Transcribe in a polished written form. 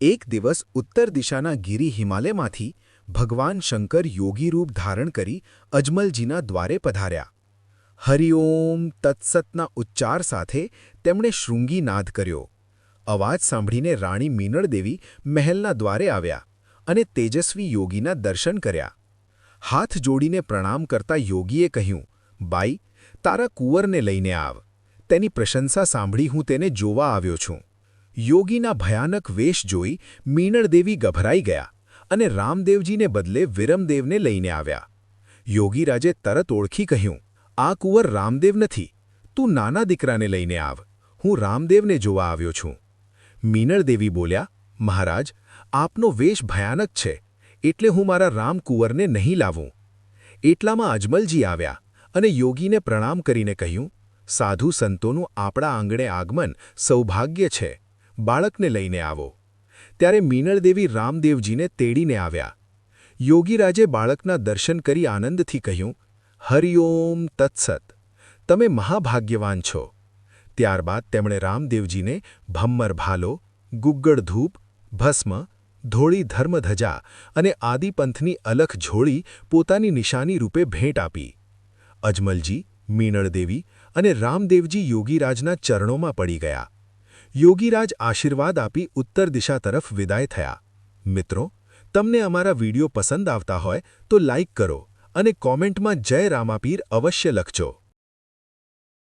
એક દિવસ ઉત્તર દિશાના ગિરી હિમાલયમાંથી ભગવાન શંકર યોગી રૂપ ધારણ કરી અજમલજીના દ્વારે પધાર્યા. હરિઓમ તત્સતના ઉચ્ચાર સાથે તેમણે શૃંગી નાદ કર્યો. અવાજ સાંભળીને રાણી મીનળદેવી મહેલના દ્વારે આવ્યા અને તેજસ્વી યોગીના દર્શન કર્યા. હાથ જોડીને પ્રણામ કરતા યોગીએ કહ્યું, બાઈ, તારા કુંવરને લઈને આવ. તેની પ્રશંસા સાંભળી હું તેને જોવા આવ્યો છું. યોગીના ભયાનક વેશ જોઈ મીનળદેવી ગભરાઈ ગયા અને રામદેવજીને બદલે વિરમદેવને લઈને આવ્યા. યોગીરાજે તરત ઓળખી કહ્યું, આ કુંવર રામદેવ નથી, તું નાના દીકરાને લઈને આવ. હું રામદેવને જોવા આવ્યો છું. મીનળદેવી બોલ્યા, મહારાજ, આપનો વેશ ભયાનક છે, એટલે હું મારા રામકુંવરને નહીં લાવું. એટલામાં અજમલજી આવ્યા અને યોગીને પ્રણામ કરીને કહ્યું, સાધુ સંતોનું આપણા આંગણે આગમન સૌભાગ્ય છે. બાળકને લઈને આવો. ત્યારે મીનળદેવી રામદેવજીને તેડીને આવ્યા. યોગીરાજે બાળકના દર્શન કરી આનંદથી કહ્યું, હરિઓમ તત્સત, તમે મહાભાગ્યવાન છો. ત્યારબાદ તેમણે રામદેવજીને ભમ્મર ભાલો, ગુગ્ગળ ધૂપ, ભસ્મ, ધોળી ધર્મધજા અને આદિપંથની અલખ ઝોળી પોતાની નિશાની રૂપે ભેટ આપી. અજમલજી, મીનળદેવી અને રામદેવજી યોગીરાજના ચરણોમાં પડી ગયા. યોગીરાજ આશીર્વાદ આપી ઉત્તર દિશા તરફ વિદાય થયા. મિત્રો, તમને અમારા વિડિયો પસંદ આવતા હોય તો લાઇક કરો અને કોમેન્ટમાં જય રામાપીર અવશ્ય લખજો.